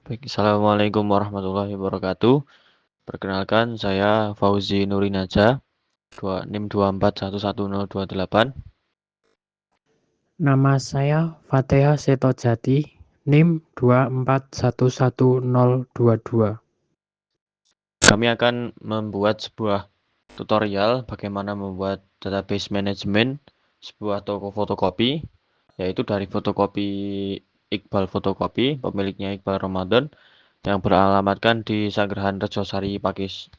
Baik, assalamualaikum warahmatullahi wabarakatuh. Perkenalkan, saya Fauzi Nurinaja, NIM 2411028. Nama saya Fatehah Setojati, NIM 2411022. Kami akan membuat sebuah tutorial bagaimana membuat database management sebuah toko fotokopi, yaitu dari fotokopi Iqbal Fotokopi, pemiliknya Iqbal Ramadan, yang beralamatkan di Sagrahan Rejosari Pakis.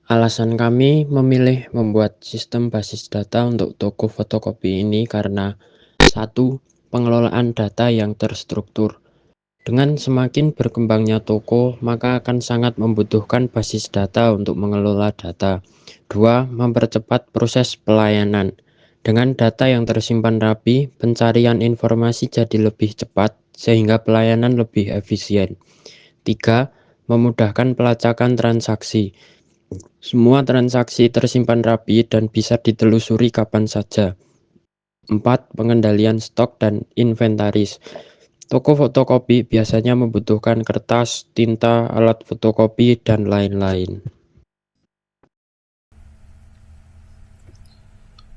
Alasan kami memilih membuat sistem basis data untuk toko fotokopi ini karena 1. Pengelolaan data yang terstruktur. Dengan semakin berkembangnya toko, maka akan sangat membutuhkan basis data untuk mengelola data. 2. Mempercepat proses pelayanan. Dengan data yang tersimpan rapi, pencarian informasi jadi lebih cepat sehingga pelayanan lebih efisien. 3. Memudahkan pelacakan transaksi. Semua transaksi tersimpan rapi dan bisa ditelusuri kapan saja. 4. Pengendalian stok dan inventaris. Toko fotokopi biasanya membutuhkan kertas, tinta, alat fotokopi, dan lain-lain.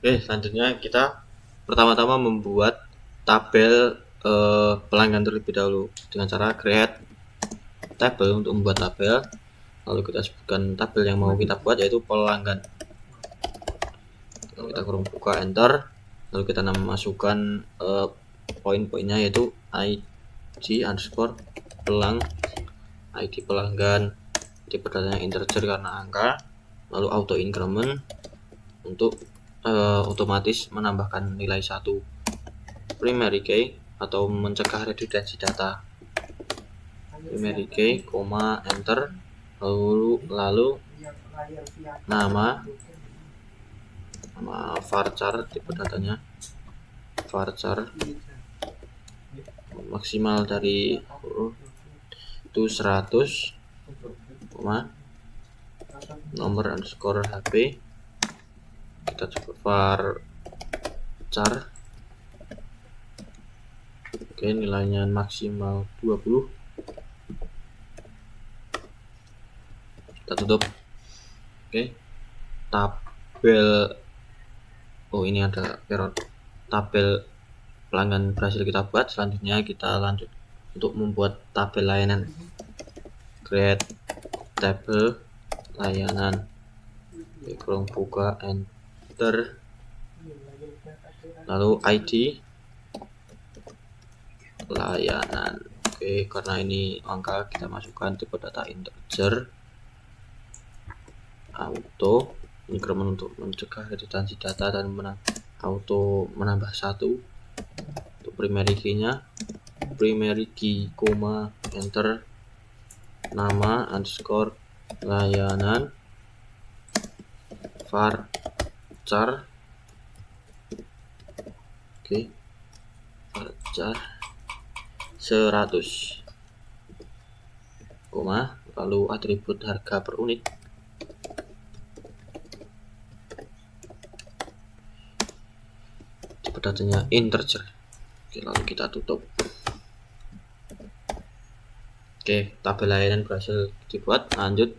Oke, selanjutnya kita pertama-tama membuat tabel pelanggan terlebih dahulu dengan cara create tabel. Untuk membuat tabel, lalu kita sebutkan tabel yang mau kita buat, yaitu pelanggan. Lalu kita kurung buka enter, lalu kita masukkan poin-poinnya, yaitu ID underscore ID pelanggan, tipe datanya integer karena angka, lalu auto increment untuk otomatis menambahkan nilai 1, primary key atau mencegah redundansi data, primary key, enter, lalu nama varchar, tipe datanya varchar, maksimal dari itu 100, nomor underscore HP, kita coba varchar. Oke, nilainya maksimal 20, kita tutup. Oke, tabel, ini ada error, tabel pelanggan berhasil kita buat. Selanjutnya kita lanjut untuk membuat tabel layanan. Create tabel layanan, kurung buka enter, lalu ID layanan. Oke, karena ini angka, kita masukkan tipe data integer, auto increment untuk mencegah redundansi data dan auto menambah 1. Untuk primary key-nya primary key, enter, nama underscore layanan varchar. Oke, varchar 100, lalu atribut harga per unit, tipe datanya integer. Oke, lalu kita tutup. Oke, tabel layanan berhasil dibuat. Lanjut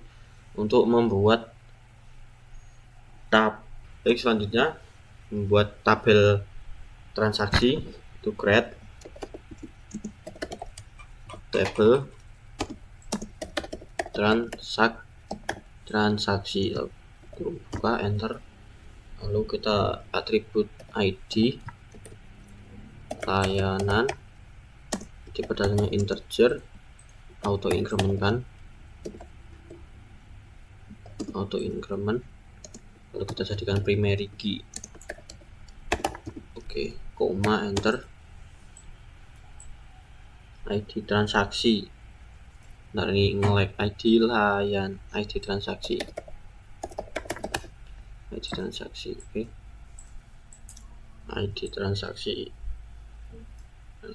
untuk membuat selanjutnya membuat tabel transaksi, itu create tabel transaksi, lalu buka enter, lalu kita atribut ID layanan, tipe datanya integer, auto increment, lalu kita jadikan primary key. Oke, enter, ID transaksi. Nah, ini nge-lag ID transaksi. Oke, ID transaksi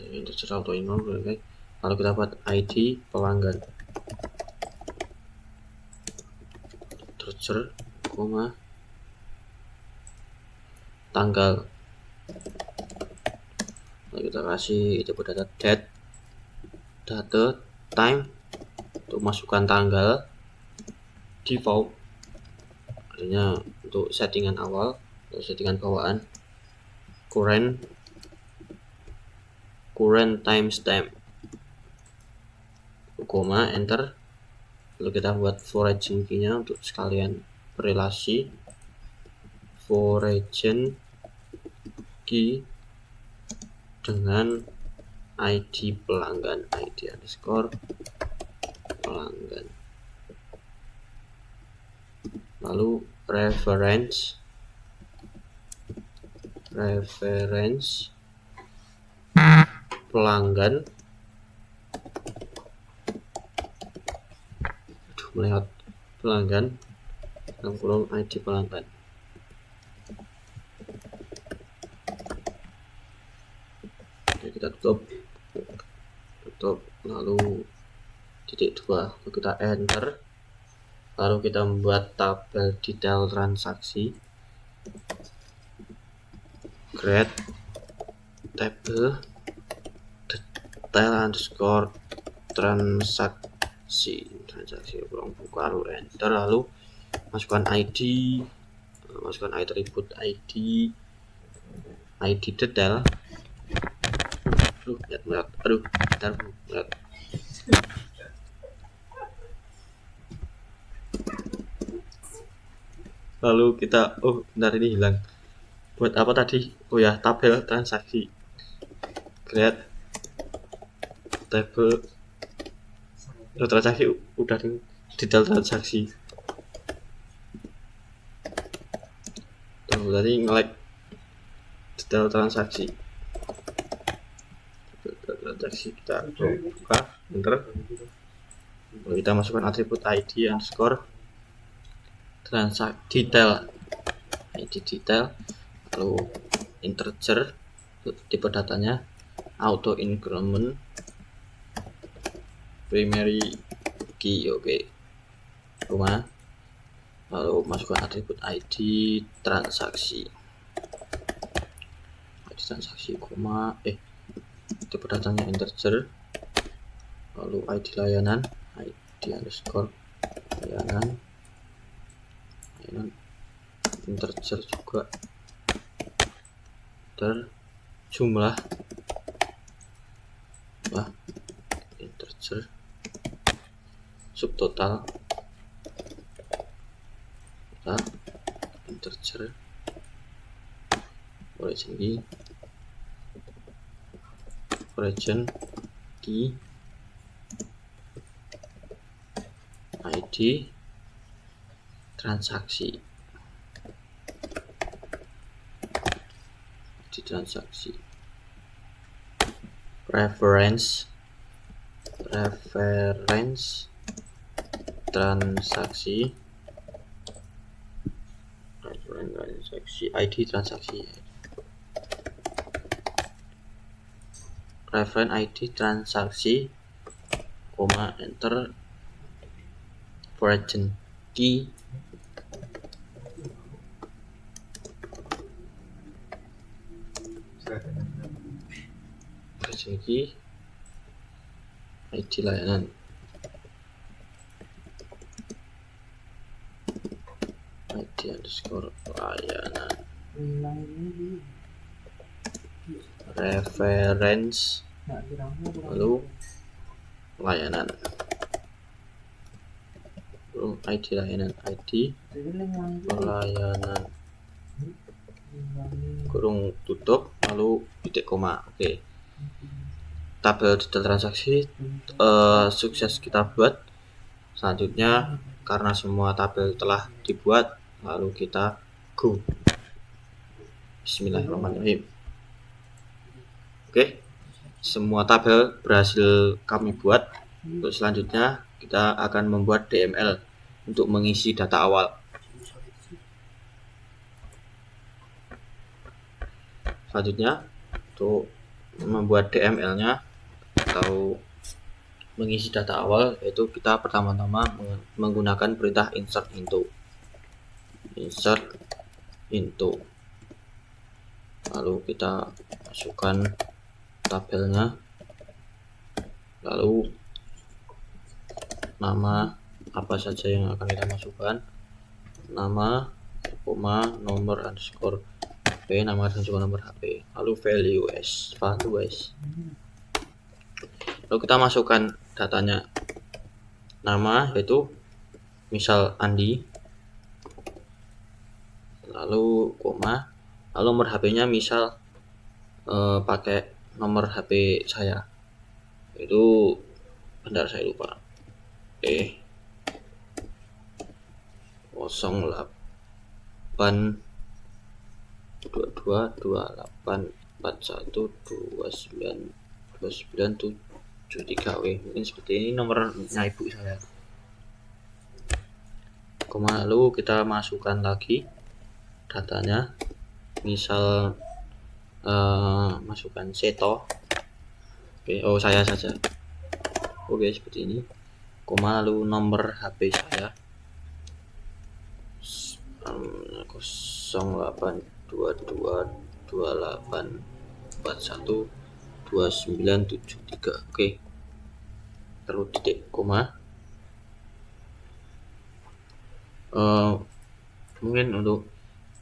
integer auto increment. Oke, lalu kita buat ID pelanggan, integer, tanggal, lalu kita kasih itu data date, date, time untuk masukkan tanggal, default artinya untuk settingan awal atau settingan bawaan, current timestamp, koma, enter. Lalu kita buat foreign key-nya untuk sekalian berrelasi, foreign key dengan ID pelanggan, ID underscore pelanggan. Lalu reference pelanggan, melihat pelanggan dalam kolom ID pelanggan. Oke, kita tutup, lalu titik 2, lalu kita enter. Lalu kita membuat tabel detail transaksi, create table detail underscore transaksi ruang buka, lalu enter. Lalu masukkan ID, masukkan atribut ID detail. Lalu kita, bentar, ini hilang. Buat apa tadi? Oh ya, tabel transaksi, create tabel transaksi, udah detail transaksi. Tadi nge-like detail transaksi kita buka, enter. Lalu kita masukkan atribut ID underscore detail, ID detail, lalu integer, tipe datanya auto increment primary key, oke. Koma, lalu masukkan atribut ID transaksi, koma, tipe datanya integer, lalu ID layanan, ID underscore layanan integer juga, jumlah integer, subtotal integer, origin key ID transaksi, reference transaksi, ID transaksi, reference ID transaksi, koma, enter. Foreign key ID layanan, ID underscore layanan, reference, lalu layanan, ID layanan, ID pelayanan, kurung tutup, lalu titik koma. Oke, tabel detail transaksi sukses kita buat. Selanjutnya, karena semua tabel telah dibuat, lalu kita go. Bismillahirrahmanirrahim. Oke, semua tabel berhasil kami buat. Untuk selanjutnya kita akan membuat DML untuk mengisi data awal. Selanjutnya, untuk membuat DML-nya atau mengisi data awal, yaitu kita pertama-tama menggunakan perintah insert into, lalu kita masukkan tabelnya, lalu nama apa saja yang akan kita masukkan, nama, nomor underscore HP, nama dan juga nomor HP, lalu value s. Lalu kita masukkan datanya, nama yaitu misal Andi, lalu koma, lalu nomor HP-nya misal pakai nomor HP saya, itu bentar saya lupa, 08 2228412973 mungkin seperti ini nomornya ibu saya. Lalu kita masukkan lagi datanya, misal masukkan Seto, saya saja, seperti ini, lalu nomor HP saya 082228412973. Lalu titik koma. Mungkin untuk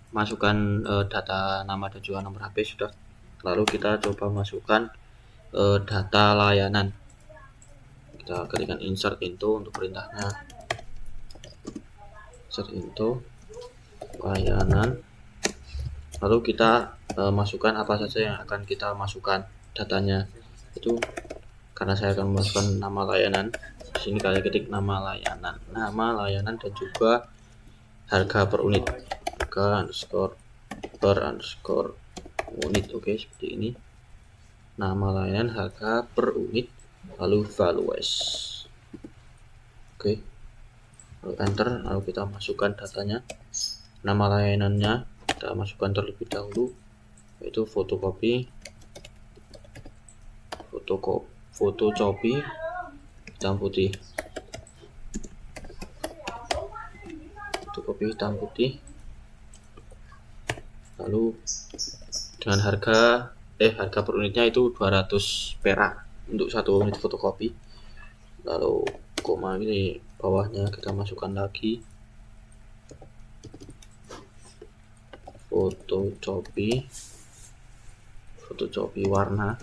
masukkan data nama dan juga nomor HP sudah. Lalu kita coba masukkan data layanan. Kita ketikkan insert into untuk perintahnya, insert into layanan, lalu kita masukkan apa saja yang akan kita masukkan datanya. Itu karena saya akan memasukkan nama layanan, di sini kalian ketik nama layanan dan juga harga per unit, harga per unit. Seperti ini, nama layanan, harga per unit, lalu values. Lalu enter, lalu kita masukkan datanya. Nama layanannya kita masukkan terlebih dahulu, yaitu fotokopi hitam putih, lalu dengan harga per unitnya itu 200 perak untuk 1 unit fotokopi. Lalu koma ini bawahnya kita masukkan lagi fotokopi warna.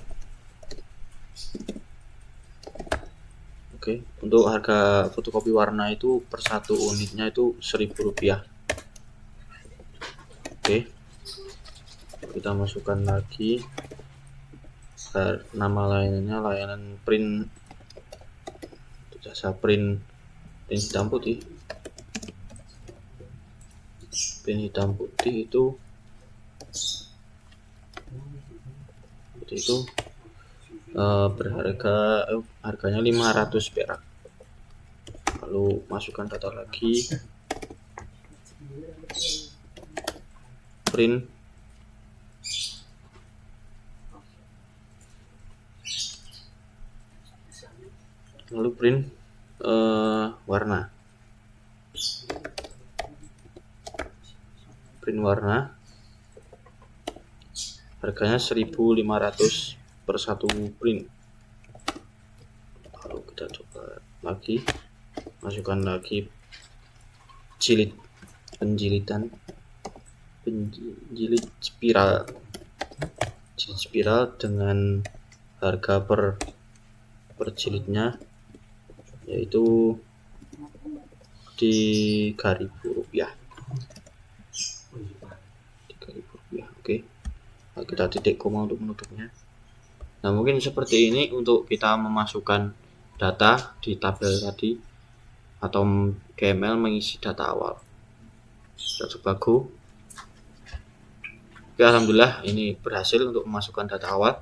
Untuk harga fotokopi warna itu per 1 unitnya itu Rp1.000. Kita masukkan lagi nama layanannya, layanan print, jasa print hitam putih. Print hitam putih itu harganya 500 perak. Lalu masukkan data lagi, print warna, harganya 1.500 per 1 print. Lalu kita coba lagi, masukkan lagi penjilid spiral dengan harga per jilidnya yaitu Rp3.000. Nah, kita titik koma untuk menutupnya. Nah, mungkin seperti ini untuk kita memasukkan data di tabel tadi atau KML mengisi data awal. Kita coba go. Alhamdulillah ini berhasil untuk memasukkan data awal.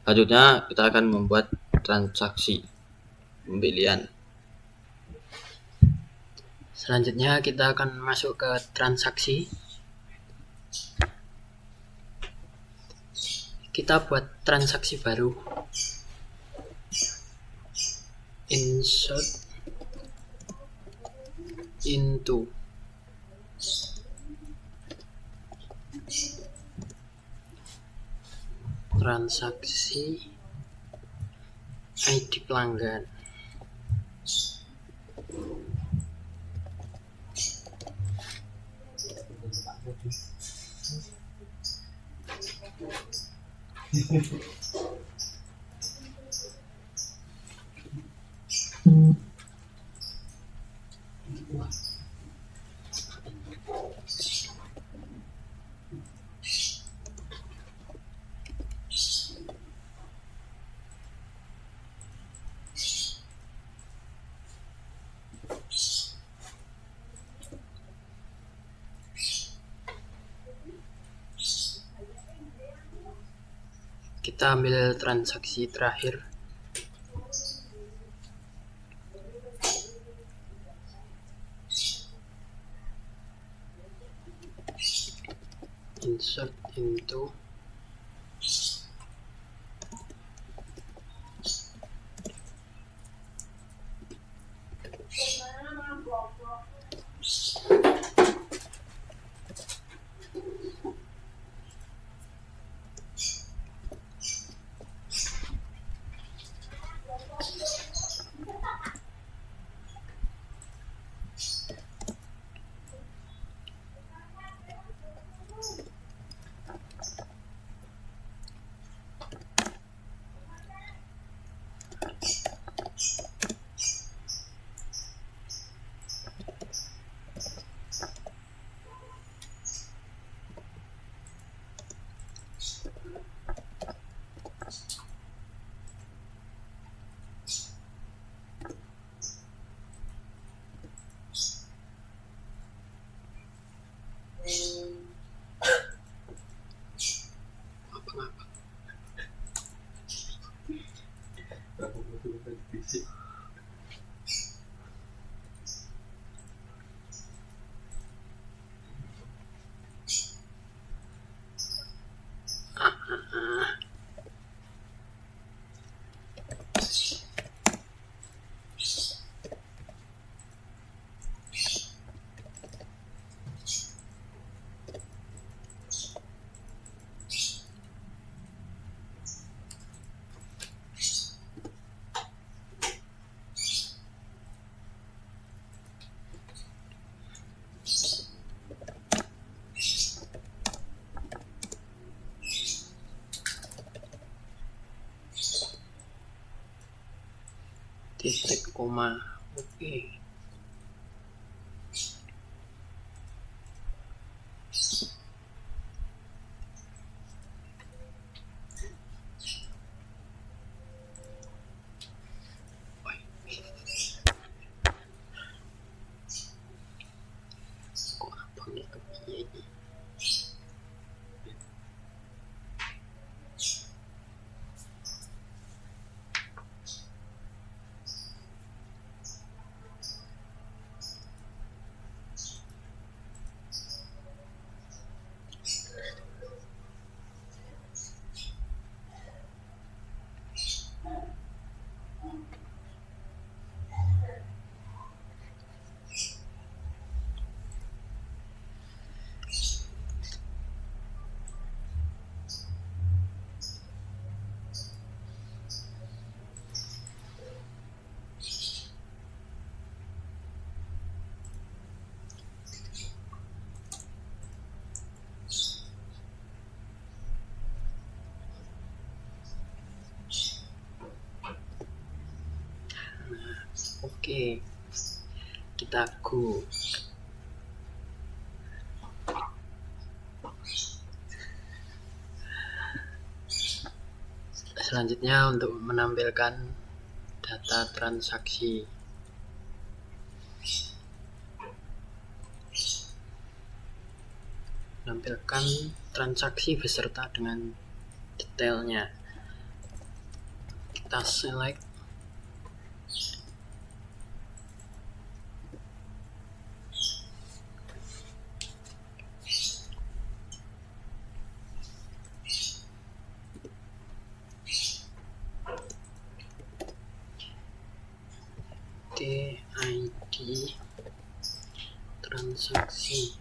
Selanjutnya kita akan membuat transaksi pembelian. Selanjutnya kita akan masuk ke transaksi. Kita buat transaksi baru. Insert into transaksi ID pelanggan. Kita ambil transaksi terakhir. Insert into titik koma. Oke. Kok abangnya kepiye iki? Oke, kita go. Selanjutnya untuk menampilkan data transaksi. Menampilkan transaksi beserta dengan detailnya. Kita select ID transaksi.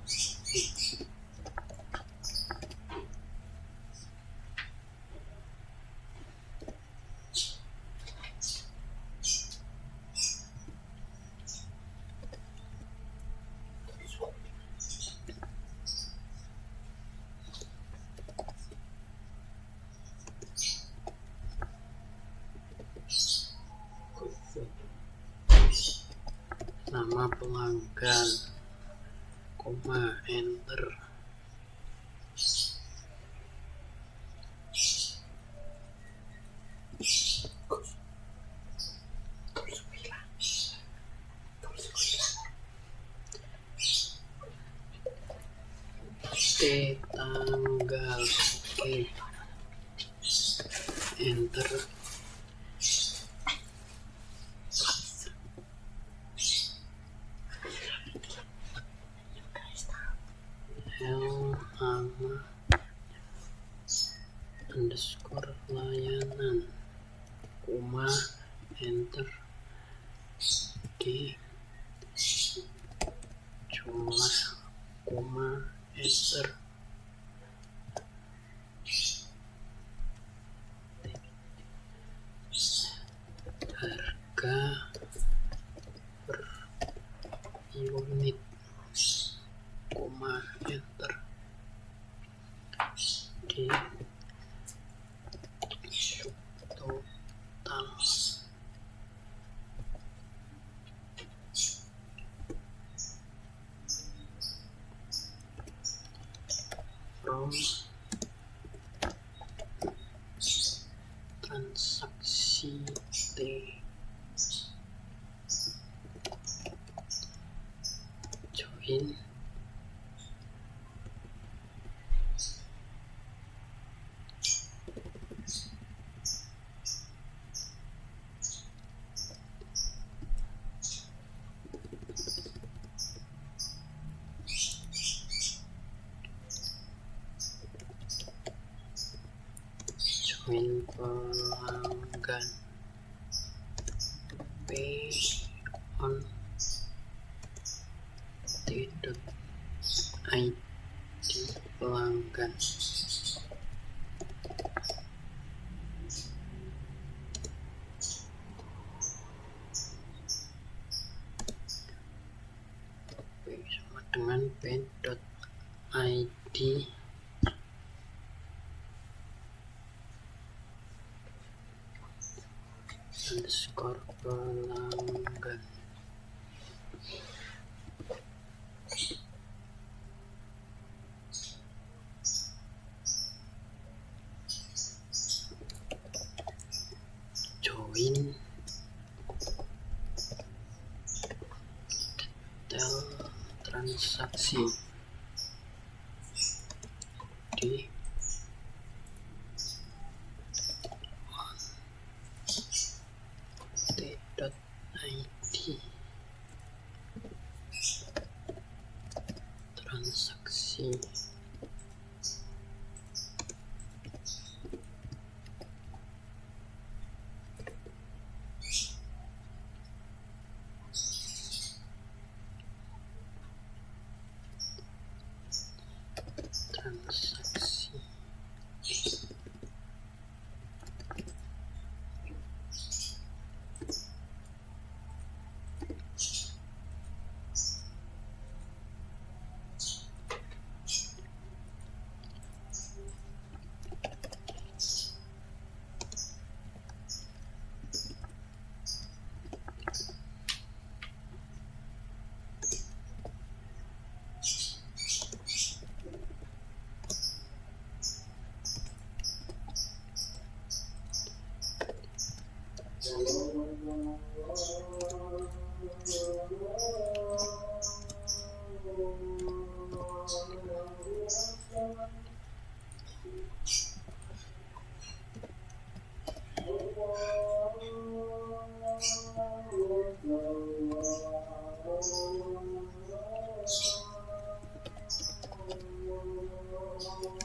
nama pelanggan, koma, enter. Tanggal, oke, enter. Nama underscore layanan, koma, enter. Oke, jumlah, koma, enter. Harga per unit, koma, enter. Di subtotal from transaksi T join pelanggan, pay on t.id pelanggan. Sama dengan pay.id underscore pelanggan. Join detail transaksi di t.id transaksi transaksi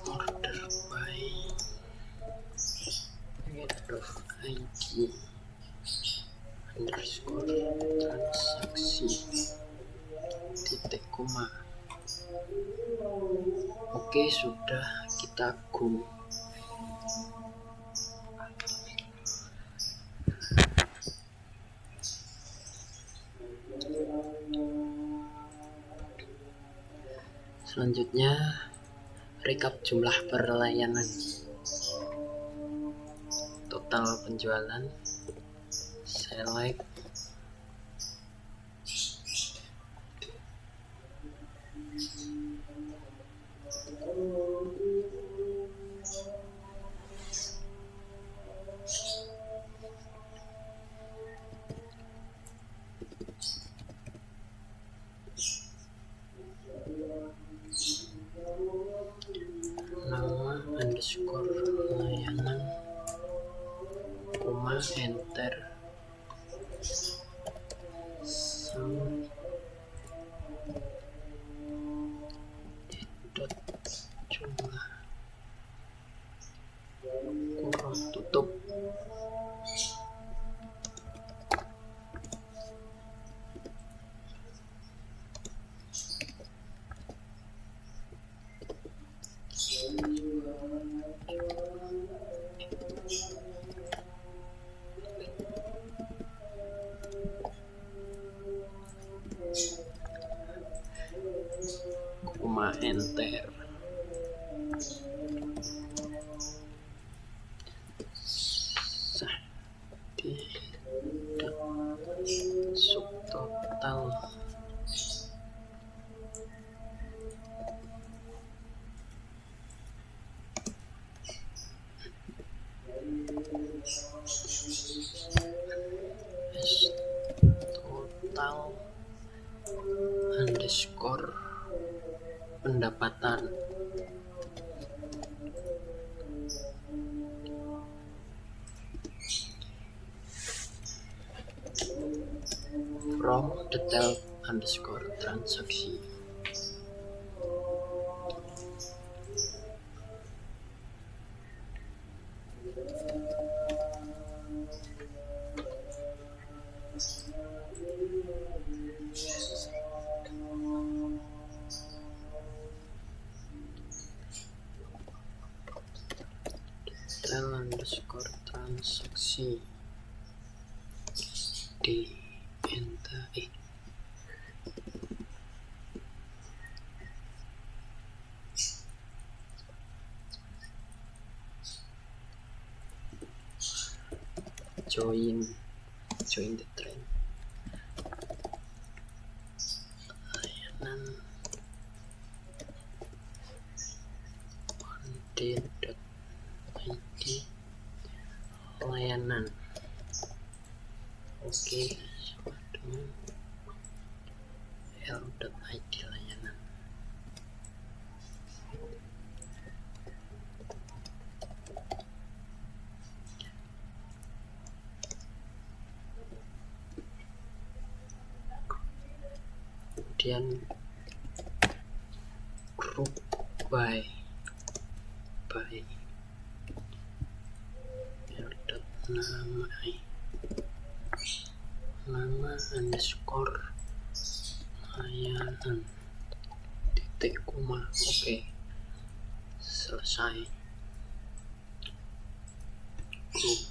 order by get.id underscore transaksi titik koma. Oke, sudah, kita go. Selanjutnya recap jumlah perlayanan, total penjualan, select, enter sound dot jumlah kurang tutup koma enter tidak subtotal total underscore pendapatan from detail underscore transaksi detail underscore transaksi di enter join the trend layanan onde.id layanan oke sama dengan l.id layanan kemudian group by nama underscore layanan titik koma oke selesai group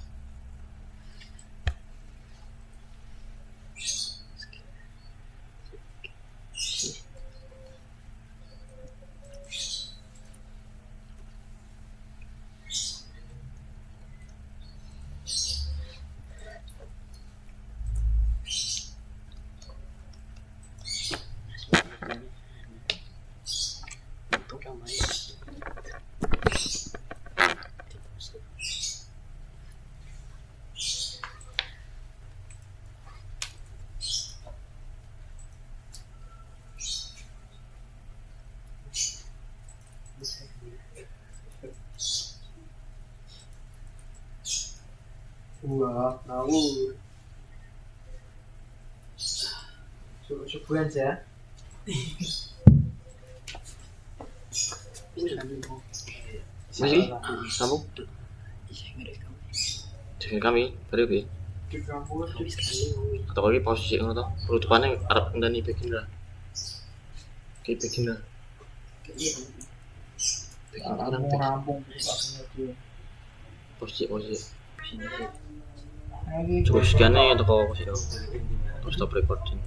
untuk yang lain Wah, ngawur. Subuhan ya. Masih? Sambung? Dengan kami, beri bi. Atau lagi posisi ngono to. Penutupannya arep ngenteni beginner. Oke, beginner. Rampung. Posisi. Cukup sekian nih untuk posisi. Terus stop recording.